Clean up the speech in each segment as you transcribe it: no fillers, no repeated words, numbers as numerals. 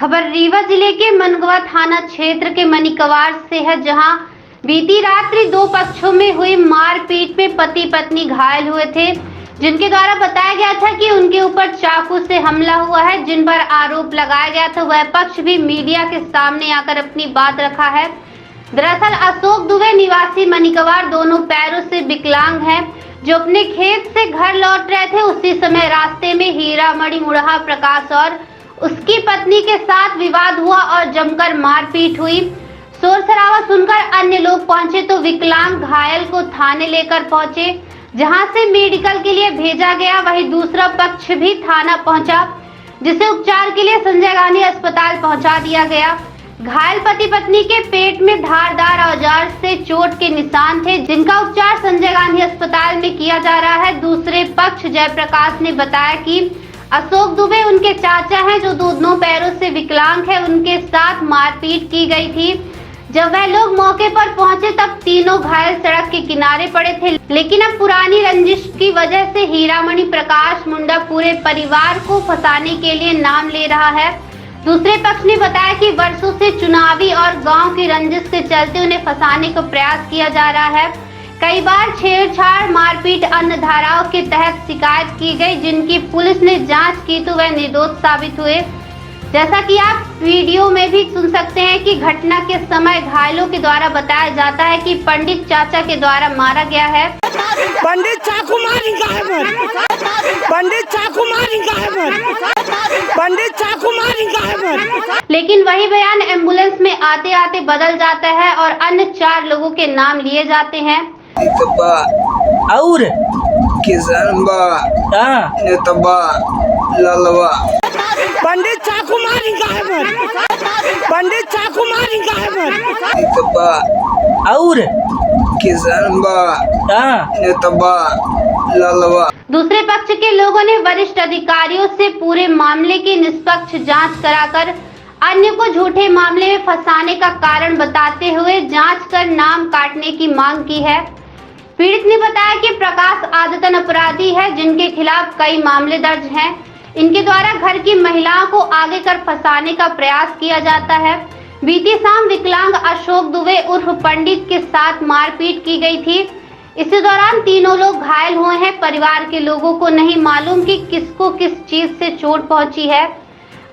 खबर रीवा जिले के मनगवा थाना क्षेत्र के मनिकवार से है, जहां बीती रात्रि दो पक्षों में हुई मारपीट में पति पत्नी घायल हुए थे, जिनके द्वारा बताया गया था कि उनके ऊपर चाकू से हमला हुआ है। जिन पर आरोप लगाया गया था वह पक्ष भी मीडिया के सामने आकर अपनी बात रखा है। दरअसल अशोक दुबे निवासी मनिकवार दोनों पैरों से विकलांग है, जो अपने खेत से घर लौट रहे थे। उसी समय रास्ते में हीरामणि मुड़हा प्रकाश और उसकी पत्नी के साथ विवाद हुआ और जमकर मारपीट हुई। शोर शराबा सुनकर अन्य लोग पहुंचे तो विकलांग घायल को थाने लेकर पहुंचे, जहां से मेडिकल के लिए भेजा गया। वहीं दूसरा पक्ष भी थाना पहुंचा, जिसे उपचार के लिए संजय गांधी अस्पताल पहुंचा दिया गया। घायल पति पत्नी के पेट में धारदार औजार से चोट के निशान थे, जिनका उपचार संजय गांधी अस्पताल में किया जा रहा है। दूसरे पक्ष जयप्रकाश ने बताया कि अशोक दुबे उनके चाचा हैं, जो दोनों पैरों से विकलांग है। उनके साथ मारपीट की गई थी। जब वह लोग मौके पर पहुंचे तब तीनों घायल सड़क के किनारे पड़े थे, लेकिन अब पुरानी रंजिश की वजह से हीरामणि प्रकाश मुंडा पूरे परिवार को फंसाने के लिए नाम ले रहा है। दूसरे पक्ष ने बताया कि वर्षों से चुनावी और गांव की रंजिश के चलते उन्हें फंसाने का प्रयास किया जा रहा है। कई बार छेड़छाड़, मारपीट, अन्य धाराओं के तहत शिकायत की गई, जिनकी पुलिस ने जांच की तो वह निर्दोष साबित हुए। जैसा कि आप वीडियो में भी सुन सकते हैं कि घटना के समय घायलों के द्वारा बताया जाता है कि पंडित चाचा के द्वारा मारा गया है। पंडित चाकू मारी गायब, पंडित चाकू मारी गायब, पंडित चाकू मारी गायब। लेकिन वही बयान एम्बुलेंस में आते आते बदल जाता है और अन्य 4 लोगों के नाम लिए जाते हैं। और किसान नेतबा लालवा पंडित चाकू मारी गायब, पंडित चाकू मारी गायब। और किसान नेतबा लालवा। दूसरे पक्ष के लोगों ने वरिष्ठ अधिकारियों से पूरे मामले की निष्पक्ष जांच कराकर अन्य को झूठे मामले में फंसाने का कारण बताते हुए जांच कर नाम काटने की मांग की है। पीड़ित ने बताया कि प्रकाश आदतन अपराधी है, जिनके खिलाफ कई मामले दर्ज हैं। इनके द्वारा घर की महिलाओं को आगे कर फंसाने का प्रयास किया जाता है। बीती शाम विकलांग अशोक दुबे उर्फ पंडित के साथ मारपीट की गई थी। इसी दौरान तीनों लोग घायल हुए हैं। परिवार के लोगों को नहीं मालूम कि किसको किस चीज से चोट पहुंची है।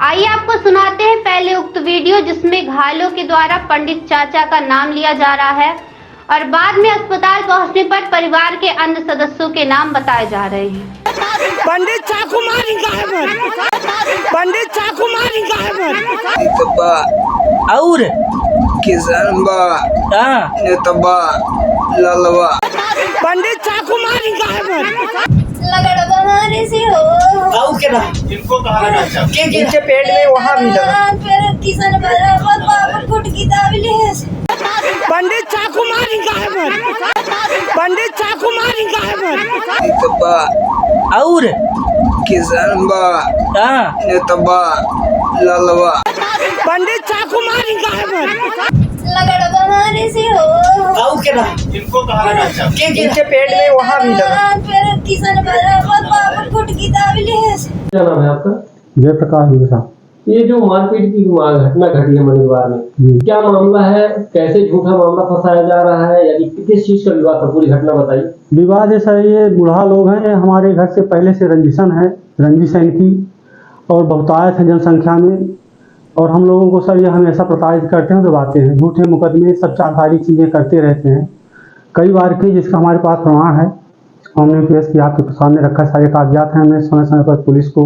आइए आपको सुनाते हैं पहले उक्त वीडियो, जिसमें घायलों के द्वारा पंडित चाचा का नाम लिया जा रहा है और बाद में अस्पताल पहुंचने पर परिवार के अन्य सदस्यों के नाम बताए जा रहे हैं। पंडित चाकू मारी गायब, पंडित चाकू मारी गायब। और किसान नेतबा लालवा पंडित चाकू मारी गायब। आओ के ना इनको कहा ना इनके पेट में वहाँ भी लगा। पंडित चाकू मारी गायब, पंडित चाकू मारी गायब। और किसान नेतबा लालवा पंडित चाकू मारी गायब। आओ के ना इनको कहा ना इनके पेट में वहाँ भी लगा। क्या नाम है आपका? जयप्रकाश दुबे साहब। ये जो मारपीट की घटना घटी है मनिकवार में, क्या मामला है? कैसे झूठा मामला फंसाया जा रहा है, यानी किस चीज का विवाद था? पूरी घटना बताइए। विवाद है सर, ये बूढ़ा लोग हैं, हमारे घर से पहले से रंजिशन है, रंजिश है इनकी, और बहुतायत है जनसंख्या में। और हम लोगों को सर ये हमेशा प्रताड़ित करते हैं, दबाते हैं, झूठे मुकदमे सब सारी चीज़ें करते रहते हैं। कई बार की, जिसका हमारे पास प्रमाण है, हमने पेश किया, आपके सामने रखा, सारे कागजात हैं। हमने समय समय पर पुलिस को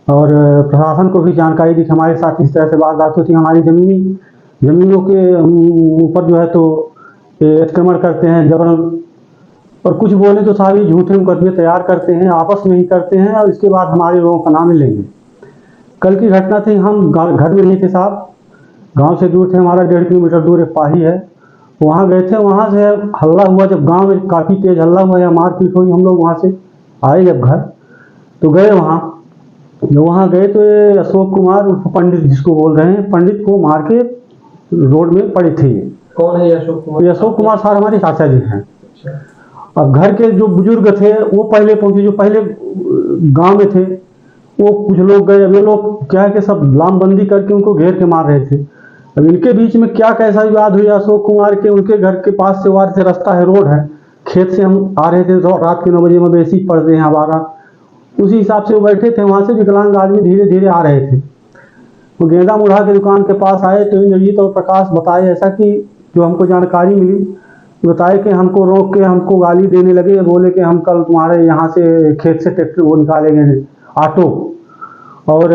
और प्रशासन को भी जानकारी दी कि हमारे साथ इस तरह से वारदात होती है। हमारी ज़मीनों के ऊपर जो है तो अतिक्रमण करते हैं, जबरन, और कुछ बोले तो सारी झूठे मुकदमे तैयार करते हैं, आपस में ही करते हैं, और इसके बाद हमारे लोगों का नाम लेंगे। कल की घटना थी, हम घर में नहीं थे साहब, गांव से दूर थे, हमारा 1.5 किलोमीटर दूर एक पाही है, वहाँ गए थे। वहाँ से हल्ला हुआ, जब गांव में काफ़ी तेज़ हल्ला हुआ या मारपीट हुई, हम लोग वहाँ से आए जब घर, तो गए वहाँ गए तो ये अशोक कुमार पंडित, जिसको बोल रहे हैं, पंडित को मार के रोड में पड़े थे। ये कौन है अशोक कुमार? ये अशोक कुमार साहब हमारे चाचा जी हैं। अब घर के जो बुजुर्ग थे वो पहले पहुंचे, जो पहले गांव में थे, वो कुछ लोग गए। अब ये लोग क्या है कि सब लामबंदी करके उनको घेर के मार रहे थे। अब इनके बीच में क्या कैसा विवाद हुआ, अशोक कुमार के उनके घर के पास से वार से रास्ता है, रोड है, खेत से हम आ रहे थे तो रात के 9 बजे मवेशी पड़ते हैं हमारा, उसी हिसाब से वो बैठे थे। वहाँ से विकलांग आदमी धीरे धीरे आ रहे थे। वो गेंदा मुढ़ा के दुकान के पास आए तो इंद्रजीत और प्रकाश बताए ऐसा कि जो हमको जानकारी मिली, बताए कि हमको रोक के हमको गाली देने लगे, बोले कि हम कल तुम्हारे यहाँ से खेत से ट्रैक्टर वो निकालेंगे ऑटो और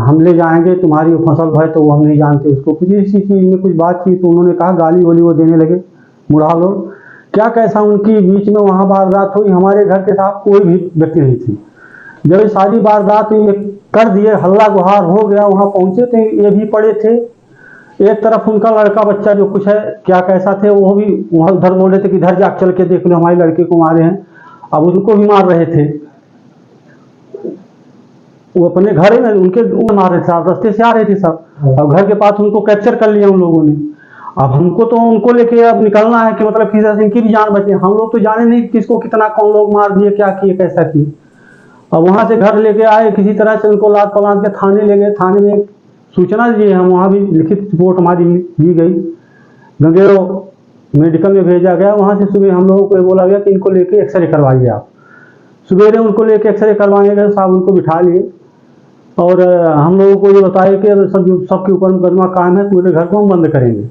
हम ले जाएंगे, तुम्हारी फसल है तो वो हम नहीं जानते उसको। कुछ इसी चीज़ में कुछ बात की तो उन्होंने कहा, गाली वाली वो देने लगे मुढ़ा लोग। क्या कैसा उनकी बीच में वहाँ वारदात हुई। हमारे घर के साथ कोई भी व्यक्ति नहीं थी। जब ये सारी वारदात हुई कर दिए, हल्ला गुहार हो गया, वहाँ पहुँचे थे, ये भी पड़े थे। एक तरफ उनका लड़का बच्चा जो कुछ है क्या कैसा थे, वो भी वहाँ उधर बोल रहे थे कि इधर जा चल के देख लो हमारे लड़के को मारे हैं। अब उनको भी मार रहे थे, वो अपने घर में उनके मार रहे थे, रास्ते से आ रहे थे सब। अब घर के पास उनको कैप्चर कर लिया उन लोगों ने। अब हमको तो उनको लेके अब निकलना है कि मतलब किसी तरह इनकी भी जान बचे। हम लोग तो जाने नहीं किसको कितना कौन लोग मार दिए, क्या किए, कैसा किए। अब वहाँ से घर लेके आए, किसी तरह से उनको लाद पलाद के थाने ले गए। थाने में सूचना दिए, हम वहाँ भी लिखित रिपोर्ट हमारी दी गई, गंगेरो मेडिकल में भेजा गया। वहाँ से सुबह हम लोगों को बोला गया कि इनको लेके एक्सरे करवाइए आप। सवेरे उनको लेके एक्सरे करवाने गए, साहब उनको बिठा लिए और हम लोगों को ये बताया कि सबके ऊपर मुकदमा कायम है, पूरे घर को हम बंद करेंगे।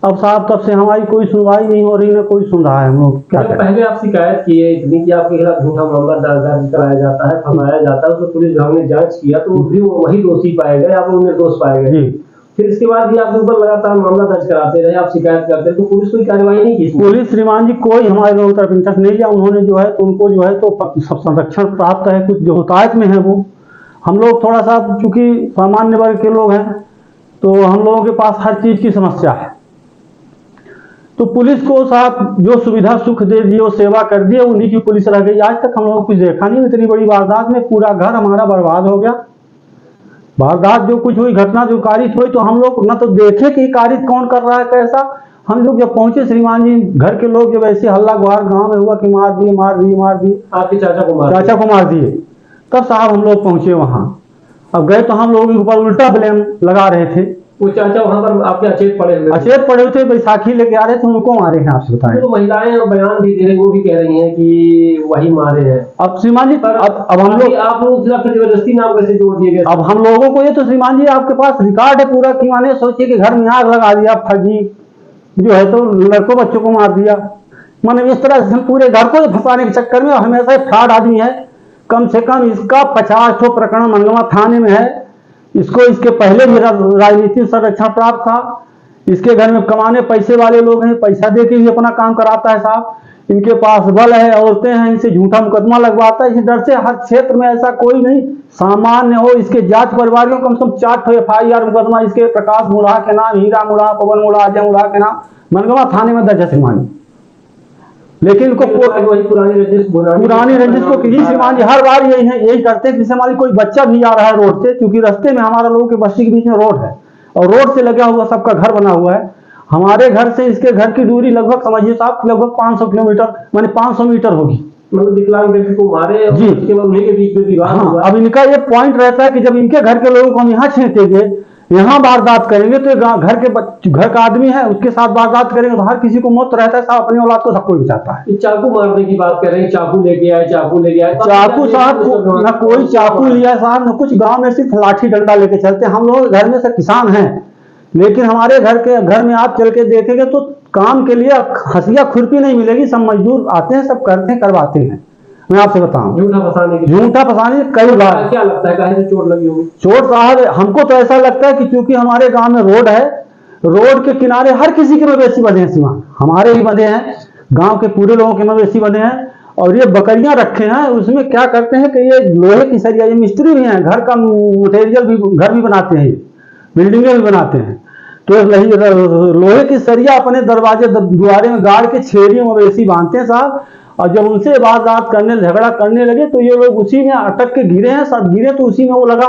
अब साहब तब से हमारी कोई सुनवाई नहीं हो रही, ना कोई सुन रहा है। हम लोग क्या करें। पहले आप शिकायत की है इतनी कि आपके खिलाफ झूठा मामला दर्ज कराया जाता है, फंसाया जाता है, उसको पुलिस विभाग ने जांच किया तो भी वही दोषी पाए गए, आप लोग निर्दोष पाए गए। फिर इसके बाद भी आपके ऊपर लगातार मामला दर्ज कराते रहे, आप शिकायत करते रहे, तो पुलिस कोई कार्रवाई नहीं की? पुलिस श्रीमान जी कोई हमारे लोगों तरफ इंटरेस्ट नहीं लिया। उन्होंने जो है तो उनको जो है तो सब संरक्षण प्राप्त है, कुछ जो हुतायत में है वो। हम लोग थोड़ा सा चूंकि सामान्य वर्ग के लोग हैं तो हम लोगों के पास हर चीज की समस्या है, तो पुलिस को साहब जो सुविधा सुख दे दिए, वो सेवा कर दिए, उन्हीं की पुलिस रह गई। आज तक हम लोग कुछ देखा नहीं। इतनी बड़ी वारदात में पूरा घर हमारा बर्बाद हो गया। वारदात जो कुछ हुई, घटना जो कारित हुई, तो हम लोग न तो देखे कि कारित कौन कर रहा है कैसा। हम लोग जब पहुंचे श्रीमान जी, घर के लोग जब ऐसे हल्ला गुहार गांव में हुआ कि मार दिए मार दिए मार दिए, आपके चाचा को मार दिए, तब साहब हम लोग पहुंचे वहां। अब गए तो हम लोगों के ऊपर उल्टा ब्लेम लगा रहे थे। वो चाचा वहां पर आपके अचेत पड़े हुए थे, बैसाखी लेके आ रहे थे, उनको मारे हैं। आपसे बताएं तो महिलाएं बयान भी दे रही, वो भी कह रही हैं कि वही मारे हैं। अब श्रीमान जी अब हम लोग आप लोग जबरदस्ती नाम कैसे जोड़ दिए गए? अब हम लोगों को ये तो श्रीमान जी आपके पास रिकॉर्ड है पूरा कि माने सोचिए कि घर में आग लगा दिया, फर्जी जो है तो लड़कों बच्चों को मार दिया, माने इस तरह से पूरे घर को फंसाने के चक्कर में हमेशा फ्रॉड आदमी है। कम से कम इसका 50 ठो प्रकरण मनगवा थाने में है। इसको इसके पहले भी राजनीतिक संरक्षण प्राप्त था। इसके घर में कमाने पैसे वाले लोग हैं, पैसा दे के भी अपना काम कराता है साहब। इनके पास बल है, औरतें हैं, इनसे झूठा मुकदमा लगवाता है। इस डर से हर क्षेत्र में ऐसा कोई नहीं सामान्य हो, इसके जात परिवारों कम से कम 4 ठो FIR मुकदमा इसके प्रकाश मुढ़ा के नाम, हीरा मुढ़ा, पवन मुढ़ा, अजय मुढ़ा के नाम मनगवा थाने में दर्ज है श्रीमान। लेकिन इनको पुरानी रंजिश को किसी श्रीमान जी हर बार यही करते हैं। जैसे हमारी कोई बच्चा भी आ रहा है रोड से, क्योंकि रास्ते में हमारा लोगों के बस्ती के बीच में रोड है और रोड से लगा हुआ सबका घर बना हुआ है। हमारे घर से इसके घर की दूरी लगभग समझिए साहब लगभग 500 किलोमीटर माने 500 मीटर होगी। मतलब विकलांग व्यक्ति को मारे जी, उसके बाद उन्हीं के बीच में विवाद हुआ। अब इनका ये पॉइंट रहता है कि जब इनके घर के लोगों को हम यहाँ छेड़ेंगे, यहाँ वारदात करेंगे, तो घर का आदमी है उसके साथ वारदात करेंगे तो हर किसी को मौत रहता है साहब। अपनी औलाद को सब कोई बचाता है। चाकू मारने की बात कर रहे हैं, चाकू लेके आए चाकू साहब ना कोई चाकू लिया साहब, ना कुछ। गांव में सिर्फ लाठी डंडा लेके चलते हैं। हम लोग घर में से किसान हैं, लेकिन हमारे घर में आप चल के देखेंगे तो काम के लिए हंसिया खुरपी नहीं मिलेगी। सब मजदूर आते हैं, सब करते हैं, करवाते हैं। मैं आपसे बताऊं झूठा फंसाने कई बार। क्या लगता है कहीं से चोट लगी होगी? चोट साहब हमको तो ऐसा लगता है कि क्योंकि हमारे गांव में रोड है, रोड के किनारे हर किसी के मवेशी बंधे हैं सीमा, हमारे ही बंधे हैं, गांव के पूरे लोगों के मवेशी बंधे हैं। और ये बकरियां रखे हैं, उसमें क्या करते हैं कि ये लोहे की सरिया, ये मिस्त्री भी हैं, घर का मटेरियल भी घर भी बनाते हैं, बिल्डिंगें भी बनाते हैं। तो लोहे की सरिया अपने दरवाजे द्वारे में गाड़ के छेड़ियों मवेशी बांधते हैं साहब। और जब उनसे वारदात करने झगड़ा करने लगे तो ये लोग उसी में अटक के गिरे हैं। सब गिरे तो उसी में वो लगा।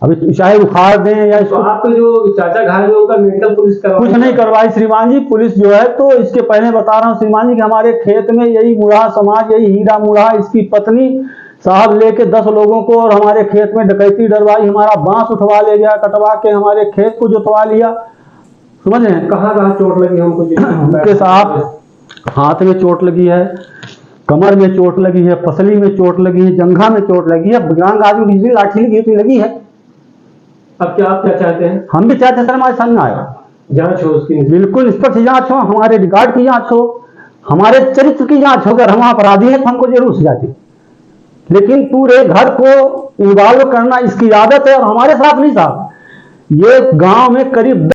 अभी चाहे उखाड़ दें या इसको। आपको जो चाचा घायल हुए उनका मेडिकल पुलिस कुछ नहीं करवाई श्रीमान जी। पुलिस जो है तो इसके पहले बता रहा हूँ श्रीमान जी कि हमारे खेत में यही मुढ़ा समाज, यही हीरा मुढ़ा, इसकी पत्नी साहब लेके 10 लोगों को और हमारे खेत में डकैती डरवाई, हमारा बांस उठवा ले गया, कटवा के हमारे खेत को जोतवा लिया। समझ रहे हैं? कहाँ कहाँ चोट लगी हमको उनके साहब हाथ में चोट लगी है, कमर में चोट लगी है, पसली में चोट लगी है, जंघा में चोट लगी है, विकलांग आदमी की लाठी लगी तो लगी है। अब क्या आप क्या चाहते हैं? हम भी चाहते हैं सर हमारे सामने आए, जांच हो उसकी। बिल्कुल निष्पक्ष जांच हो, हमारे रिकॉर्ड की जांच हो, हमारे चरित्र की जांच हो। अगर हम अपराधी हैं तो हमको जरूर सजा दे, लेकिन पूरे घर को इन्वॉल्व करना इसकी आदत है और हमारे साथ नहीं साहब। ये गांव में करीब